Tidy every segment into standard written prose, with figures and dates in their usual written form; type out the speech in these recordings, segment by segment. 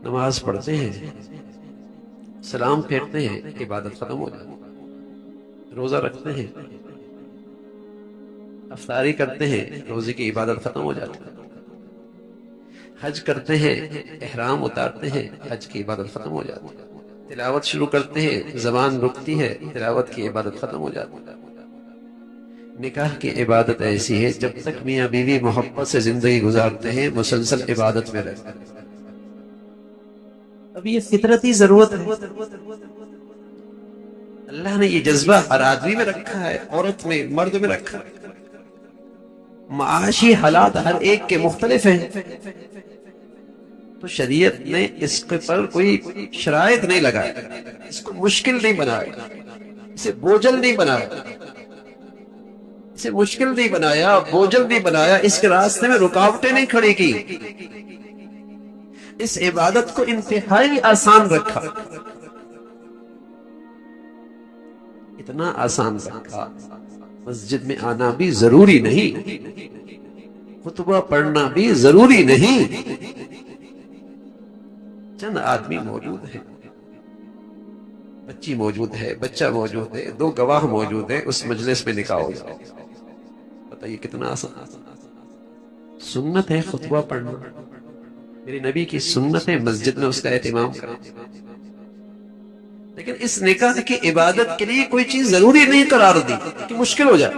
نماز پڑھتے ہیں، سلام پھیرتے ہیں، عبادت ختم ہو جاتی ہے۔ روزہ رکھتے ہیں، افطاری کرتے ہیں، روزے کی عبادت ختم ہو جاتی ہے۔ حج کرتے ہیں، احرام اتارتے ہیں، حج کی عبادت ختم ہو جاتی ہے۔ تلاوت شروع کرتے ہیں، زبان رکتی ہے، تلاوت کی عبادت ختم ہو جاتی ہے۔ نکاح کی عبادت ایسی ہے، جب تک میاں بیوی محبت سے زندگی گزارتے ہیں مسلسل عبادت میں رہتے ہیں۔ اب یہ فطرتی ضرورت ہے، اللہ نے یہ جذبہ ہر آدمی میں رکھا ہے، عورت میں، مرد میں رکھا ہے۔ معاشی حالات ہر ایک کے مختلف ہیں، تو شریعت نے اس کے پر کوئی شرائط نہیں لگایا، اس کو مشکل نہیں بنایا، اسے بوجھل نہیں بنایا، اسے مشکل نہیں بنایا، بوجھل نہیں بنایا، اس کے راستے میں رکاوٹیں نہیں کھڑی کی، اس عبادت کو انتہائی آسان رکھا، اتنا آسان رکھا مسجد میں آنا بھی ضروری نہیں، خطبہ پڑھنا بھی ضروری نہیں، چند آدمی موجود ہیں، بچی موجود ہے، بچہ موجود ہے، 2 گواہ موجود ہیں، اس مجلس میں نکاح ہو جائے، بتائیے کتنا آسان۔ سنت ہے خطبہ پڑھنا، میری نبی کی سنت ہے مسجد میں اس کا اہتمام کرنا، لیکن اس نکاح کی عبادت کے لیے کوئی چیز ضروری نہیں قرار دی کہ مشکل ہو جائے،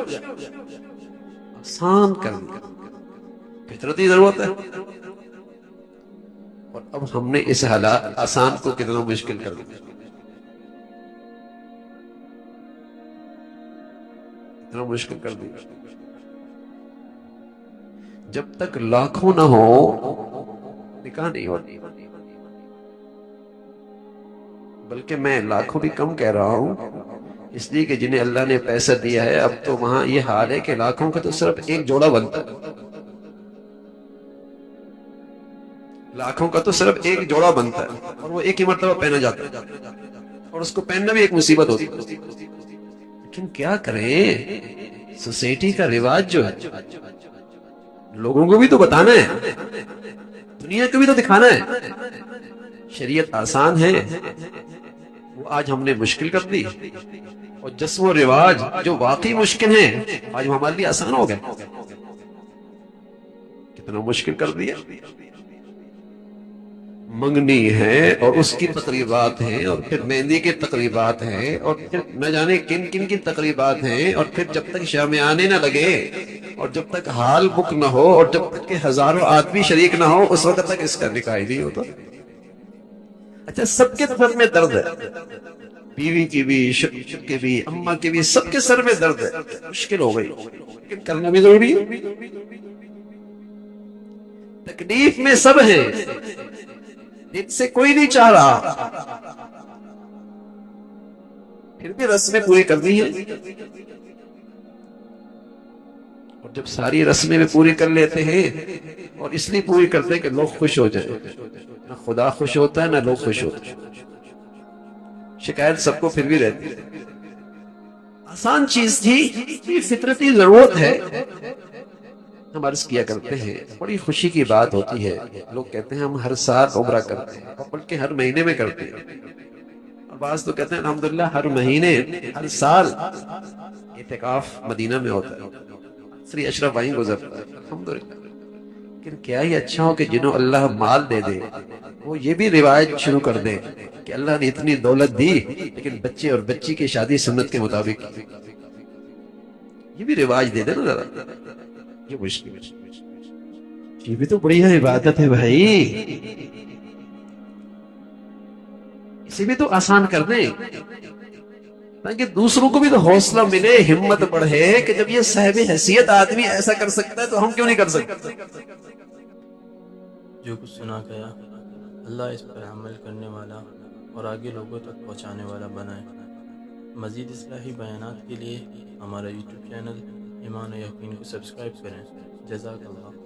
آسان کر دیا، فطرتی ضرورت ہے۔ اور اب ہم نے اس حالات آسان کو کتنا مشکل کر دیا، اتنا مشکل کر دیا۔ جب تک لاکھوں نہ ہو نکاح نہیں ہوتی، بلکہ میں لاکھوں بھی کم کہہ رہا ہوں، اس لیے کہ جنہیں اللہ نے پیسہ دیا ہے اب تو وہاں یہ حال ہے کہ لاکھوں کا تو صرف ایک جوڑا بنتا ہے، لاکھوں کا تو صرف ایک جوڑا بنتا ہے، اور وہ ایک ہی مرتبہ پہنا جاتا ہے، اور اس کو پہننا بھی ایک مصیبت ہوتی ہے۔ لیکن کیا کریں، سوسائٹی کا رواج جو ہے، لوگوں کو بھی تو بتانا ہے، دنیا کو بھی تو دکھانا ہے، شریعت آسان ہے، وہ آج ہم نے مشکل کر دی، اور جسم و رواج جو واقعی مشکل ہیں آج ہمارے لیے آسان ہو گئے، کتنا مشکل کر دیا۔ منگنی ہے اور اس کی تقریبات ہیں، اور پھر مہندی کی تقریبات ہیں، اور پھر نہ جانے کن کن کی تقریبات ہیں، اور پھر جب تک شامیانے نہ لگے، اور جب تک ہال بک نہ ہو، اور جب تک کہ ہزاروں آدمی شریک نہ ہو، اس وقت تک اس کا نکاح نہیں ہوتا۔ اچھا، سب کے سر میں درد ہے، بیوی کی بھی، شوہر کی بھی، اماں کی بھی، سب کے سر میں درد ہے، مشکل ہو گئی، لیکن کرنا بھی ضروری ہے۔ تکلیف میں سب ہیں، دل سے کوئی نہیں چاہ رہا، پھر بھی رسمیں پوری کرنی ہے، اور جب ساری رسمیں بھی پوری کر لیتے ہیں، اور اس لیے پوری کرتے ہیں کہ لوگ خوش ہو جائیں، نہ خدا خوش ہوتا ہے نہ لوگ خوش ہوتے ہیں، شکایت سب کو پھر بھی رہتی ہے۔ آسان چیز تھی، یہ فطرتی ضرورت ہے۔ ہم عرض کیا کرتے ہیں، بڑی خوشی کی بات ہوتی ہے، لوگ کہتے ہیں ہم ہر سال عمرہ کرتے ہیں، بلکہ ہر مہینے میں کرتے ہیں، اور بعض تو کہتے ہیں الحمدللہ ہر مہینے، ہر سال اعتکاف مدینہ میں ہوتا ہے، سری اشرف وہیں گزرتا ہے، الحمدللہ۔ لیکن کیا ہی اچھا ہو کہ جنہوں اللہ مال دے دے، وہ یہ بھی روایت شروع کر دے کہ اللہ نے اتنی دولت دی لیکن بچے اور بچی کی شادی سنت کے مطابق، یہ بھی رواج دے دے نا ذرا، یہ مشکل، یہ بھی تو بڑی عبادت ہے بھائی، اسے بھی تو آسان کر دیں تاکہ دوسروں کو بھی تو حوصلہ ملے، ہمت بڑھے کہ جب یہ صاحب حیثیت آدمی ایسا کر سکتا ہے تو ہم کیوں نہیں کر سکتے۔ جو کچھ سنا گیا اللہ اس پر عمل کرنے والا اور آگے لوگوں تک پہنچانے والا بنائے۔ مزید اصلاحی بیانات کے لیے ہمارا یوٹیوب چینل ایمان و یقین کو سبسکرائب کریں۔ جزاک اللہ۔